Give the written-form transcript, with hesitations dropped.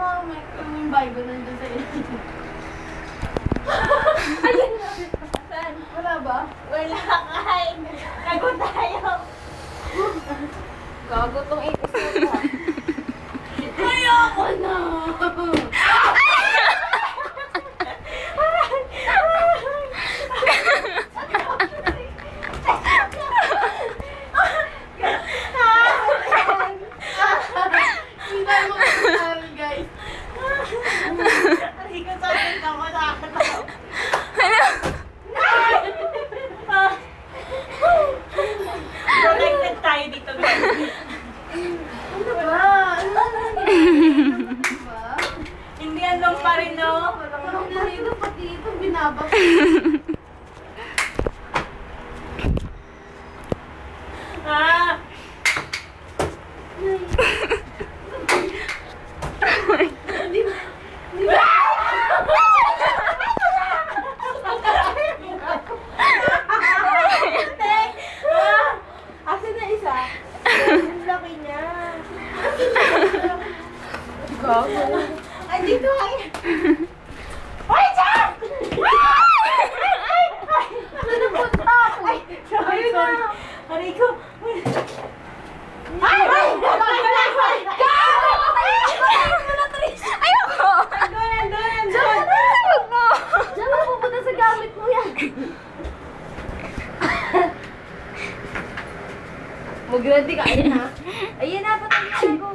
yung Bible nandun sa iyo. Ayun na. Saan? Wala ba? Wala kay. Nago tayo. Gago tong 8 is ayoko na! Connected tayo dito. Ano ba? Hindi andong pa rin, no? Parang narito pati itong binabak. Ah! Asan na isa? Ang laki niya. Gago. Ay, dito ay! Ay, Jack! Ano na punta ako? Sorry, sorry. Aray ko. Ay! Ayoko! Doon! Huwag mo! Diyan mo pupunta sa gamit mo yan. Mag-ready ka. Ayun na. Ayun na, patay ko.